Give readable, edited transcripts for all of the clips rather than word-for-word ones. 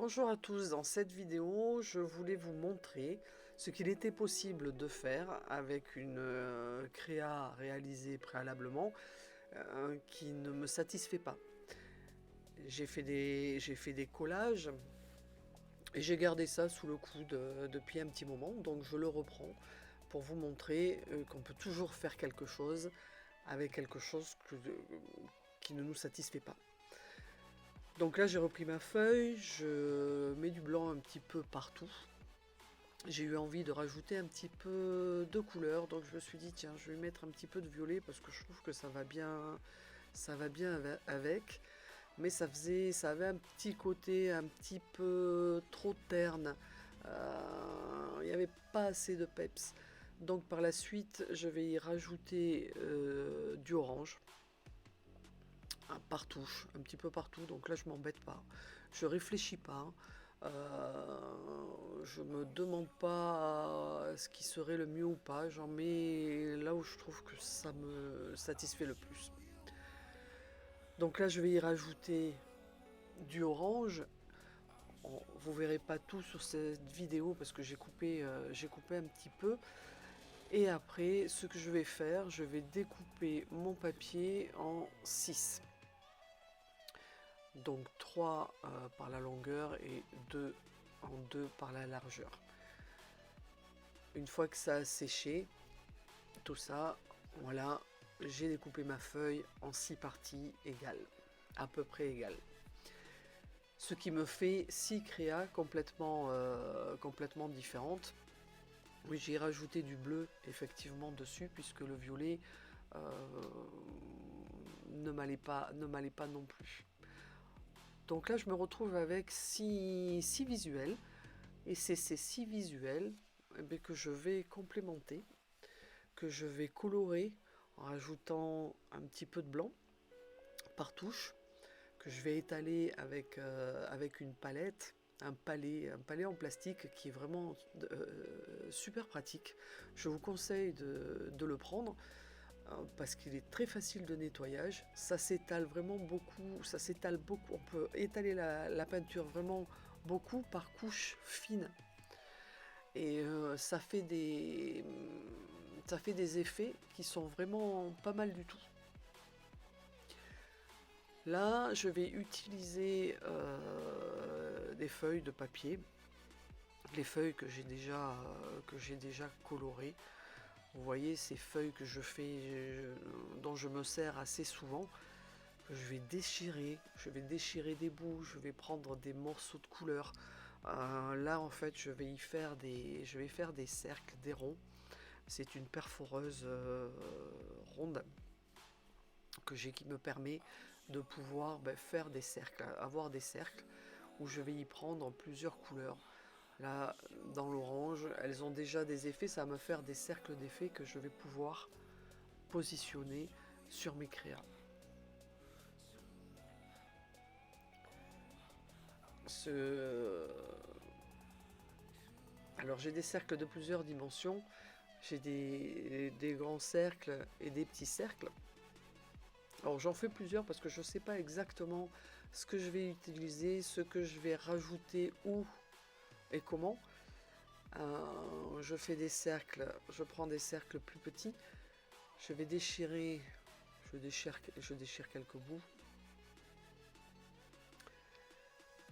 Bonjour à tous, dans cette vidéo, je voulais vous montrer ce qu'il était possible de faire avec une créa réalisée préalablement qui ne me satisfait pas. J'ai fait des collages et j'ai gardé ça sous le coude depuis un petit moment, donc je le reprends pour vous montrer qu'on peut toujours faire quelque chose avec quelque chose qui ne nous satisfait pas. Donc là j'ai repris ma feuille, je mets du blanc un petit peu partout. J'ai eu envie de rajouter un petit peu de couleur, donc je me suis dit tiens je vais mettre un petit peu de violet parce que je trouve que ça va bien avec. Mais ça avait un petit côté un petit peu trop terne. Il n'y avait pas assez de peps. Donc par la suite je vais y rajouter du orange. Partout, un petit peu partout, donc là je m'embête pas, je réfléchis pas, je me demande pas ce qui serait le mieux ou pas, j'en mets là où je trouve que ça me satisfait le plus. Donc là je vais y rajouter du orange. Vous verrez pas tout sur cette vidéo parce que j'ai coupé un petit peu. Et après ce que je vais faire, je vais découper mon papier en 6. Donc 3 par la longueur et 2 en 2 par la largeur. Une fois que ça a séché, tout ça, voilà, j'ai découpé ma feuille en 6 parties égales, à peu près égales. Ce qui me fait 6 créas complètement différentes. Oui, j'ai rajouté du bleu effectivement dessus puisque le violet ne m'allait pas non plus. Donc là je me retrouve avec 6 visuels et c'est ces 6 visuels que je vais complémenter, que je vais colorer en rajoutant un petit peu de blanc par touche, que je vais étaler avec une palette, un palais en plastique qui est vraiment super pratique. Je vous conseille de le prendre parce qu'il est très facile de nettoyage, ça s'étale vraiment beaucoup, on peut étaler la peinture vraiment beaucoup par couches fines et ça fait des effets qui sont vraiment pas mal du tout. Là je vais utiliser des feuilles de papier, les feuilles que j'ai déjà colorées. Vous voyez ces feuilles que je fais, dont je me sers assez souvent, que je vais déchirer des bouts, je vais prendre des morceaux de couleur. Là en fait je vais faire des cercles, des ronds. C'est une perforeuse ronde que j'ai qui me permet de pouvoir faire des cercles, avoir des cercles où je vais y prendre plusieurs couleurs. Là, dans l'orange, elles ont déjà des effets, ça va me faire des cercles d'effets que je vais pouvoir positionner sur mes créas. Alors j'ai des cercles de plusieurs dimensions, j'ai des grands cercles et des petits cercles. Alors j'en fais plusieurs parce que je ne sais pas exactement ce que je vais utiliser, ce que je vais rajouter où et comment. Je fais des cercles, je prends des cercles plus petits, je vais déchirer, je déchire quelques bouts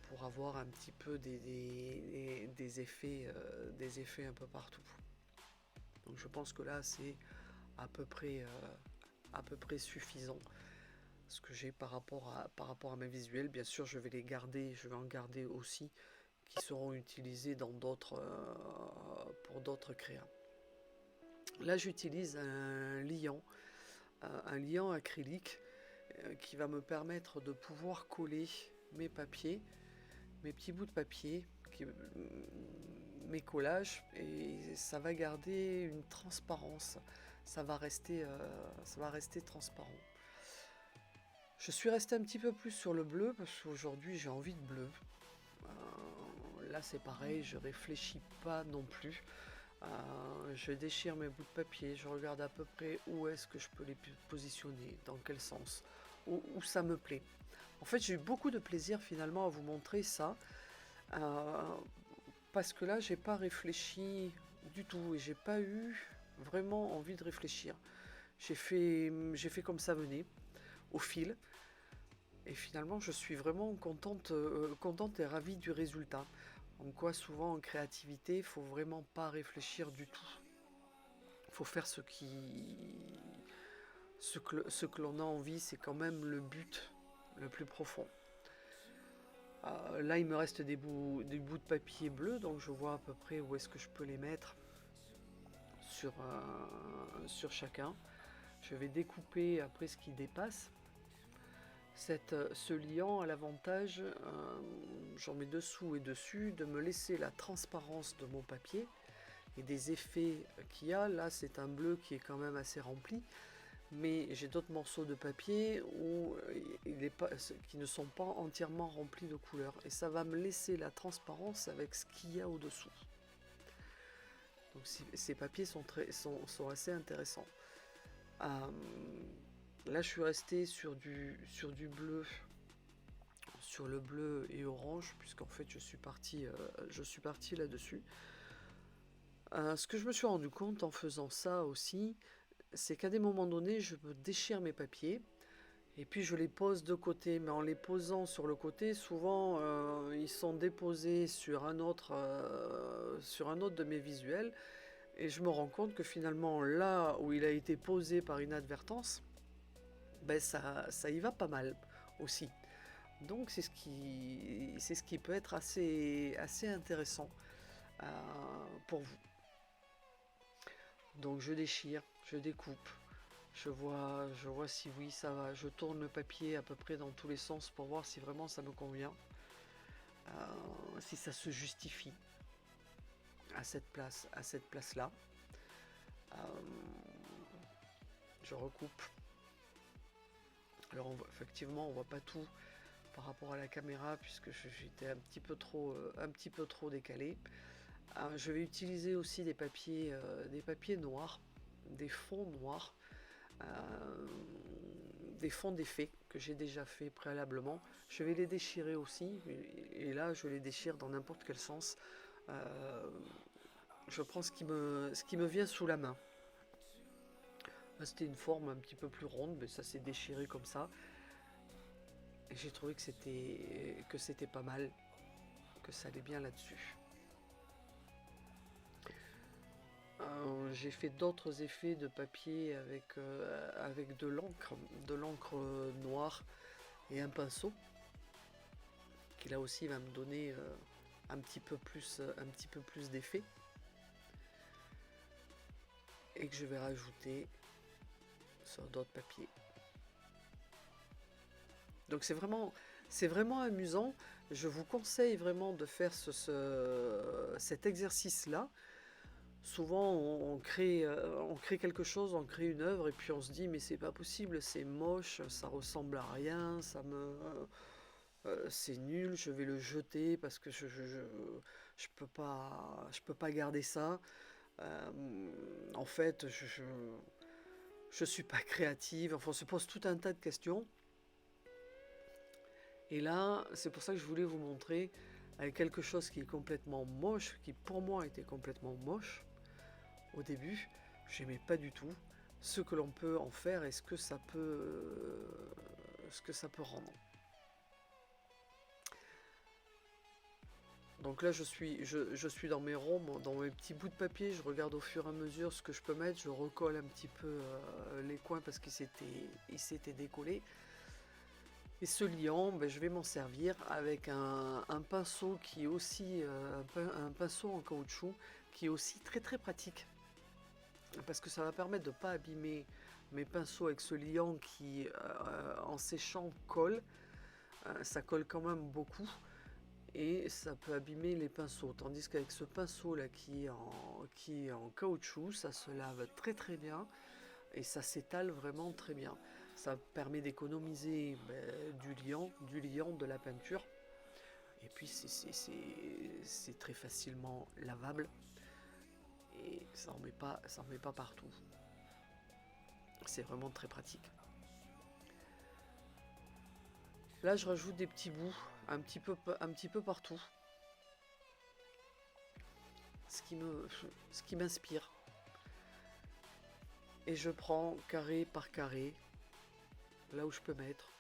pour avoir un petit peu des effets un peu partout. Donc je pense que là c'est à peu près suffisant ce que j'ai par rapport à mes visuels. Bien sûr je vais en garder aussi qui seront utilisés dans pour d'autres créas. Là j'utilise un liant acrylique qui va me permettre de pouvoir coller mes papiers, mes petits bouts de papier, mes collages, et ça va garder une transparence, ça va rester transparent. Je suis resté un petit peu plus sur le bleu parce qu'aujourd'hui j'ai envie de bleu. Là c'est pareil, je réfléchis pas non plus. Je déchire mes bouts de papier, je regarde à peu près où est-ce que je peux les positionner, dans quel sens, où ça me plaît. En fait j'ai eu beaucoup de plaisir finalement à vous montrer ça. Euh, Parce que là, j'ai pas réfléchi du tout et j'ai pas eu vraiment envie de réfléchir. J'ai fait comme ça venait, au fil. Et finalement, je suis vraiment contente et ravie du résultat. En quoi, souvent en créativité, il faut vraiment pas réfléchir du tout. Il faut faire ce que l'on a envie, c'est quand même le but le plus profond. Là, il me reste des bouts de papier bleu, donc je vois à peu près où est-ce que je peux les mettre sur chacun. Je vais découper après ce qui dépasse. Ce liant a l'avantage, j'en mets dessous et dessus, de me laisser la transparence de mon papier et des effets qu'il y a. Là, c'est un bleu qui est quand même assez rempli, mais j'ai d'autres morceaux de papier qui ne sont pas entièrement remplis de couleurs. Et ça va me laisser la transparence avec ce qu'il y a au-dessous. Donc ces papiers sont assez intéressants. Euh, Là, je suis resté sur du bleu, sur le bleu et orange, puisqu'en fait, je suis parti là-dessus. Ce que je me suis rendu compte en faisant ça aussi, c'est qu'à des moments donnés, je me déchire mes papiers et puis je les pose de côté. Mais en les posant sur le côté, souvent, ils sont déposés sur un autre de mes visuels. Et je me rends compte que finalement, là où il a été posé par inadvertance, ben ça y va pas mal aussi. Donc c'est ce qui peut être assez intéressant euh, pour vous. Donc je déchire, je découpe, je vois si oui ça va. Je tourne le papier à peu près dans tous les sens pour voir si vraiment ça me convient, si ça se justifie à cette place-là. Euh, je recoupe. Alors effectivement, on voit pas tout par rapport à la caméra puisque j'étais un petit peu trop décalé. Je vais utiliser aussi des papiers noirs, des fonds noirs, euh, des fonds d'effet que j'ai déjà fait préalablement. Je vais les déchirer aussi, et là je les déchire dans n'importe quel sens. Euh, je prends ce qui me vient sous la main. Là, c'était une forme un petit peu plus ronde, mais ça s'est déchiré comme ça. Et j'ai trouvé que c'était pas mal, que ça allait bien là-dessus. J'ai fait d'autres effets de papier avec de l'encre noire et un pinceau, qui là aussi va me donner un petit peu plus d'effet, et que je vais rajouter sur d'autres papiers. Donc c'est vraiment amusant. Je vous conseille vraiment de faire cet exercice-là. Souvent, on crée quelque chose, on crée une œuvre, et puis on se dit mais c'est pas possible, c'est moche, ça ressemble à rien, c'est nul, je vais le jeter parce que je peux pas garder ça. En fait, je suis pas créative. Enfin, on se pose tout un tas de questions. Et là, c'est pour ça que je voulais vous montrer avec quelque chose qui est complètement moche, qui pour moi était complètement moche au début. J'aimais pas du tout ce que l'on peut en faire et ce que ça peut rendre. Donc là, je suis dans mes ronds, dans mes petits bouts de papier. Je regarde au fur et à mesure ce que je peux mettre. Je recolle un petit peu les coins parce qu'ils s'étaient décollés. Et ce liant, ben, je vais m'en servir avec un pinceau qui est aussi un pinceau en caoutchouc qui est aussi très très pratique parce que ça va permettre de ne pas abîmer mes pinceaux avec ce liant qui en séchant colle. Ça colle quand même beaucoup et ça peut abîmer les pinceaux. Tandis qu'avec ce pinceau là qui est en caoutchouc, ça se lave très très bien et ça s'étale vraiment très bien. Ça permet d'économiser du liant, de la peinture. Et puis c'est très facilement lavable et ça en met pas partout. C'est vraiment très pratique. Là, je rajoute des petits bouts un petit peu partout. ce qui m'inspire. Et je prends carré par carré, là où je peux mettre.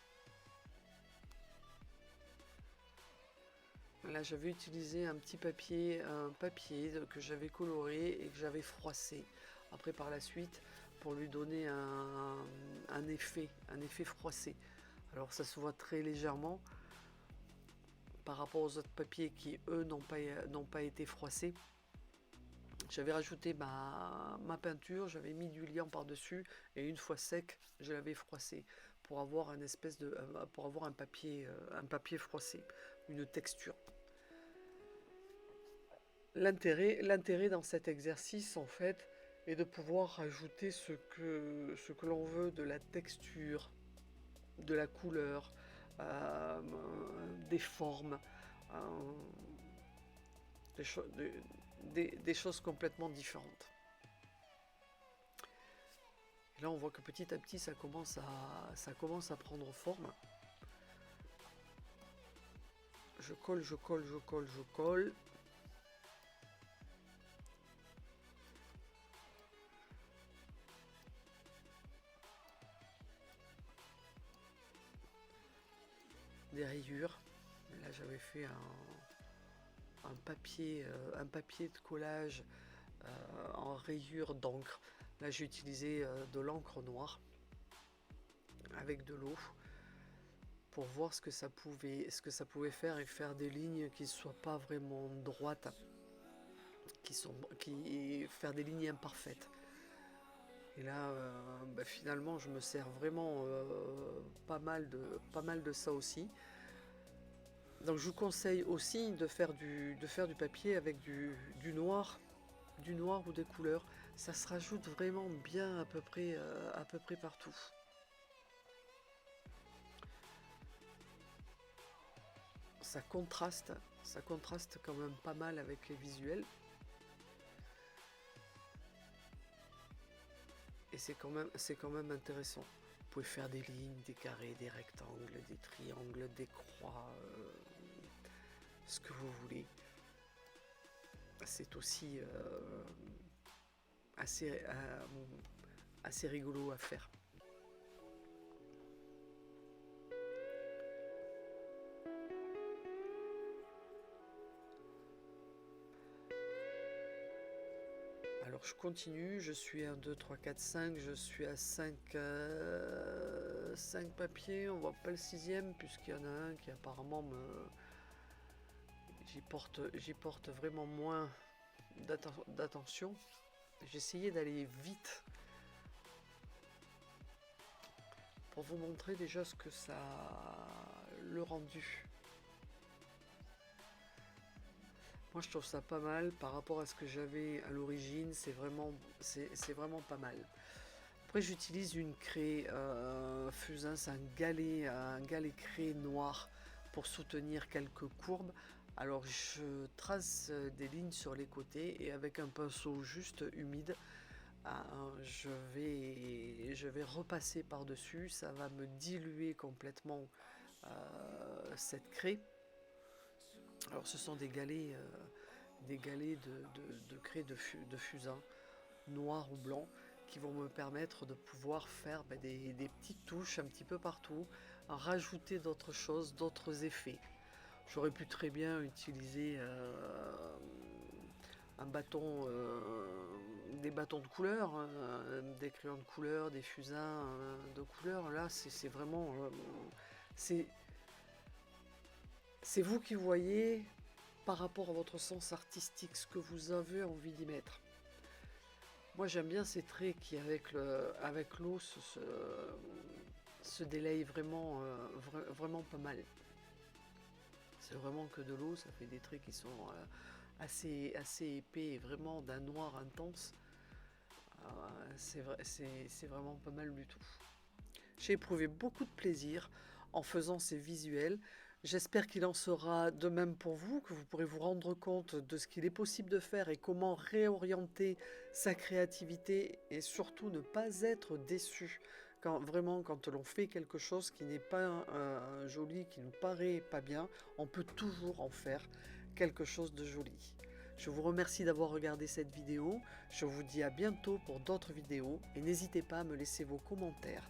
Là, j'avais utilisé un papier que j'avais coloré et que j'avais froissé. Après, par la suite, pour lui donner un effet froissé. Alors, ça se voit très légèrement par rapport aux autres papiers qui, eux, n'ont pas été froissés. J'avais rajouté ma peinture, j'avais mis du liant par-dessus et une fois sec, je l'avais froissé pour avoir un papier froissé, une texture. L'intérêt dans cet exercice, en fait, est de pouvoir rajouter ce que l'on veut de la texture, de la couleur, des formes, des choses complètement différentes. Et là, on voit que petit à petit, ça commence à prendre forme. Je colle, je colle, je colle, je colle. Des rayures. Là, j'avais fait un papier de collage en rayures d'encre. Là, j'ai utilisé de l'encre noire avec de l'eau pour voir ce que ça pouvait faire et faire des lignes qui ne soient pas vraiment droites, faire des lignes imparfaites. Et là, finalement, je me sers vraiment pas mal de ça aussi. Donc je vous conseille aussi de faire du papier avec du noir ou des couleurs. Ça se rajoute vraiment bien à peu près partout. Ça contraste quand même pas mal avec les visuels. Et c'est quand même intéressant. Vous pouvez faire des lignes, des carrés, des rectangles, des triangles, des croix, ce que vous voulez. C'est aussi assez rigolo à faire. Alors je continue, je suis 1, 2, 3, 4, 5, je suis à 5 papiers, on voit pas le 6e puisqu'il y en a un qui apparemment j'y porte vraiment moins d'attention. J'ai essayé d'aller vite pour vous montrer déjà ce que ça le rendu. Moi je trouve ça pas mal par rapport à ce que j'avais à l'origine, c'est vraiment pas mal. Après j'utilise une craie fusain, c'est un galet craie noir pour soutenir quelques courbes. Alors je trace des lignes sur les côtés et avec un pinceau juste humide, je vais repasser par-dessus, ça va me diluer complètement cette craie. Alors ce sont des galets de craie de fusain, noir ou blanc, qui vont me permettre de pouvoir faire des petites touches un petit peu partout, rajouter d'autres choses, d'autres effets. J'aurais pu très bien utiliser des bâtons de couleur, des crayons de couleur, des fusains de couleur. Là, c'est vraiment... c'est vous qui voyez par rapport à votre sens artistique ce que vous avez envie d'y mettre. Moi j'aime bien ces traits qui avec l'eau se délayent vraiment, vraiment pas mal. C'est vraiment que de l'eau, ça fait des traits qui sont assez épais et vraiment d'un noir intense. C'est vraiment pas mal du tout. J'ai éprouvé beaucoup de plaisir en faisant ces visuels. J'espère qu'il en sera de même pour vous, que vous pourrez vous rendre compte de ce qu'il est possible de faire et comment réorienter sa créativité et surtout ne pas être déçu quand l'on fait quelque chose qui n'est pas joli, qui nous paraît pas bien, on peut toujours en faire quelque chose de joli. Je vous remercie d'avoir regardé cette vidéo. Je vous dis à bientôt pour d'autres vidéos et n'hésitez pas à me laisser vos commentaires.